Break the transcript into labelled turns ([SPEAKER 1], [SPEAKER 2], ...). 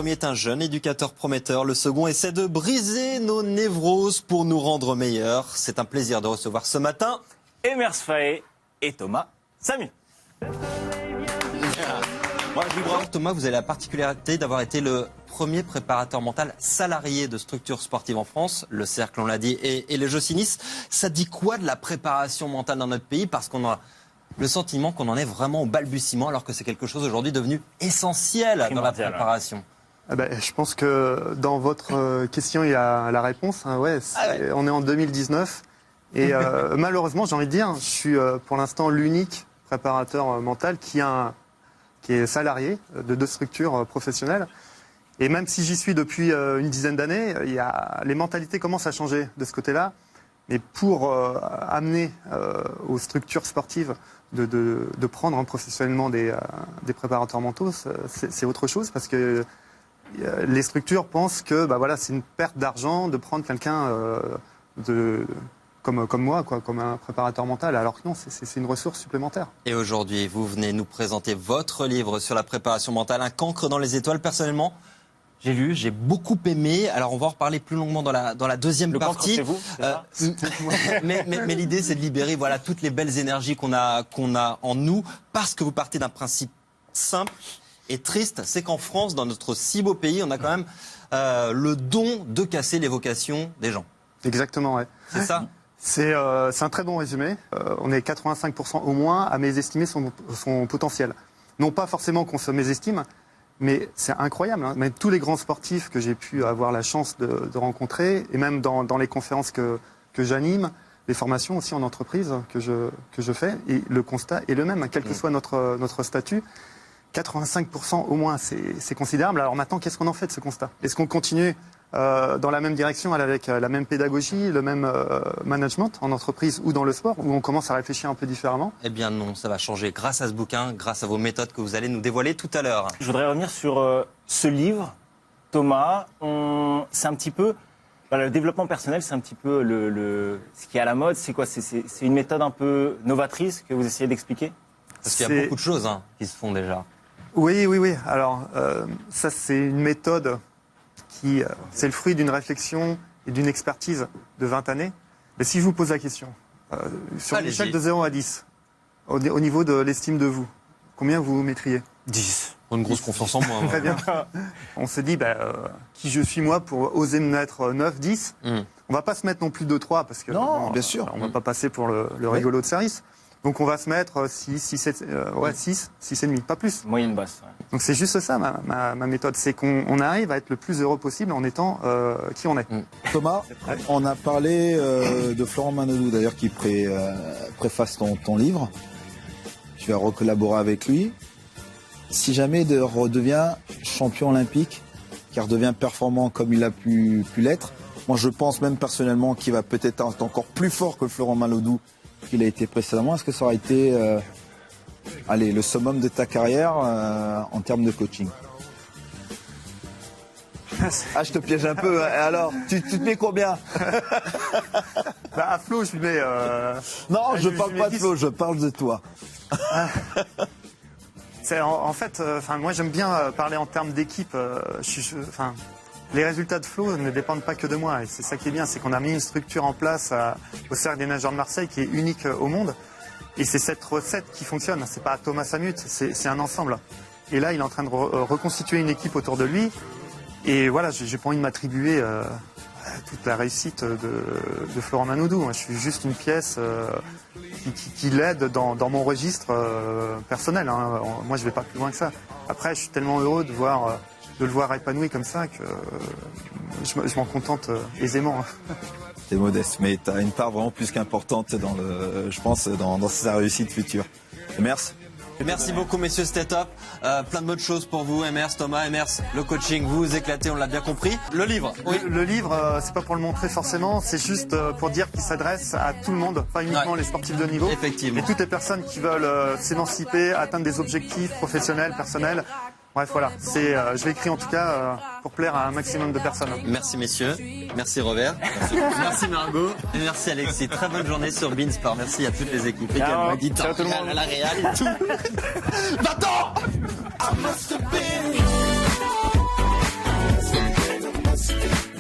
[SPEAKER 1] premier est un jeune éducateur prometteur. Le second essaie de briser nos névroses pour nous rendre meilleurs. C'est un plaisir de recevoir ce matin
[SPEAKER 2] Emers Faé et Thomas Samu.
[SPEAKER 1] Thomas, vous avez la particularité d'avoir été le premier préparateur mental salarié de structures sportives en France, le Cercle, on l'a dit, et les Jeux Nice. Ça dit quoi de la préparation mentale dans notre pays? Parce qu'on a le sentiment qu'on en est vraiment au balbutiement, alors que c'est quelque chose aujourd'hui devenu essentiel dans la préparation.
[SPEAKER 3] Je pense que dans votre question, il y a la réponse. On est en 2019 et malheureusement, j'ai envie de dire, je suis pour l'instant l'unique préparateur mental qui est salarié de 2 structures professionnelles. Et même si j'y suis depuis une dizaine d'années, les mentalités commencent à changer de ce côté-là. Mais pour amener aux structures sportives de prendre professionnellement des préparateurs mentaux, c'est autre chose, parce que les structures pensent que c'est une perte d'argent de prendre quelqu'un comme moi, comme un préparateur mental, alors que non, c'est une ressource supplémentaire.
[SPEAKER 1] Et aujourd'hui, vous venez nous présenter votre livre sur la préparation mentale, Un cancre dans les étoiles. Personnellement, j'ai lu, j'ai beaucoup aimé. Alors on va en reparler plus longuement dans la deuxième partie.
[SPEAKER 2] Le cancre, c'est vous,
[SPEAKER 1] mais l'idée, c'est de libérer toutes les belles énergies qu'on a en nous, parce que vous partez d'un principe simple et triste, c'est qu'en France, dans notre si beau pays, on a quand même le don de casser les vocations des gens.
[SPEAKER 3] Exactement, ouais.
[SPEAKER 1] C'est ça?
[SPEAKER 3] C'est un très bon résumé. On est 85% au moins à mésestimer son potentiel. Non pas forcément qu'on se mésestime, mais c'est incroyable. Même tous les grands sportifs que j'ai pu avoir la chance de rencontrer, et même dans les conférences que j'anime, les formations aussi en entreprise que je fais, et le constat est le même, quel que soit notre statut. 85% au moins, c'est considérable. Alors maintenant, qu'est-ce qu'on en fait de ce constat? Est-ce qu'on continue dans la même direction, avec la même pédagogie, le même management en entreprise ou dans le sport, où on commence à réfléchir un peu différemment?
[SPEAKER 1] Eh bien non, ça va changer grâce à ce bouquin, grâce à vos méthodes que vous allez nous dévoiler tout à l'heure.
[SPEAKER 2] Je voudrais revenir sur ce livre, Thomas. C'est un petit peu... le développement personnel, c'est un petit peu ce qui est à la mode. C'est quoi? C'est une méthode un peu novatrice que vous essayez d'expliquer?
[SPEAKER 1] Parce qu'il y a beaucoup de choses qui se font déjà.
[SPEAKER 3] Oui. Alors, ça, c'est une méthode qui... c'est le fruit d'une réflexion et d'une expertise de 20 années. Mais si je vous pose la question, sur une échelle de 0 à 10, au niveau de l'estime de vous, combien vous mettriez?
[SPEAKER 2] 10.
[SPEAKER 1] Une grosse confiance en moi.
[SPEAKER 3] Très bien. On se dit, qui je suis moi pour oser me mettre 9, 10 On va pas se mettre non plus 2, 3, parce que
[SPEAKER 4] non, bien sûr.
[SPEAKER 3] On va pas passer pour le rigolo de service. Donc on va se mettre 6 et demi, pas plus.
[SPEAKER 2] Moyenne basse. Ouais.
[SPEAKER 3] Donc c'est juste ça ma méthode, c'est qu'on arrive à être le plus heureux possible en étant qui on est.
[SPEAKER 4] Thomas, on a parlé de Florent Manodou d'ailleurs qui préface ton livre. Tu vas recollaborer avec lui. Si jamais il redevient champion olympique, qui redevient performant comme il a pu l'être, moi je pense même personnellement qu'il va peut-être être encore plus fort que Florent Manodou qu'il a été précédemment. Est-ce que ça aurait été le summum de ta carrière en termes de coaching? Je te piège un peu. Alors, tu te mets combien?
[SPEAKER 3] À Flo, je mets...
[SPEAKER 4] Non, je parle pas de Flo, je parle de toi.
[SPEAKER 3] En fait, moi j'aime bien parler en termes d'équipe. Les résultats de Flo ne dépendent pas que de moi. Et c'est ça qui est bien, c'est qu'on a mis une structure en place au Cercle des Nageurs de Marseille qui est unique au monde. Et c'est cette recette qui fonctionne. C'est pas Thomas Samut, c'est un ensemble. Et là, il est en train de reconstituer une équipe autour de lui. Et voilà, j'ai pas envie de m'attribuer toute la réussite de Florent Manodou. Moi, je suis juste une pièce qui l'aide dans mon registre personnel. Moi, je vais pas plus loin que ça. Après, je suis tellement heureux de le voir épanoui comme ça que je m'en contente aisément.
[SPEAKER 4] T'es modeste, mais t'as une part vraiment plus qu'importante dans sa réussite future. Merci.
[SPEAKER 1] Merci beaucoup, messieurs, c'était top. Plein de bonnes choses pour vous, Emers, Thomas. Emers, le coaching, vous vous éclatez, on l'a bien compris. Le livre, oui.
[SPEAKER 3] Le livre, c'est pas pour le montrer forcément, c'est juste pour dire qu'il s'adresse à tout le monde, pas uniquement les sportifs de haut niveau.
[SPEAKER 1] Effectivement.
[SPEAKER 3] Et toutes les personnes qui veulent s'émanciper, atteindre des objectifs professionnels, personnels. Bref, voilà. Je l'ai écrit en tout cas pour plaire à un maximum de personnes.
[SPEAKER 1] Merci messieurs, merci Robert, merci Margot et merci Alexis. Très bonne journée sur Beansport. Merci à toutes les équipes, également éditeurs,
[SPEAKER 2] tout le monde,
[SPEAKER 1] à la Réal et tout.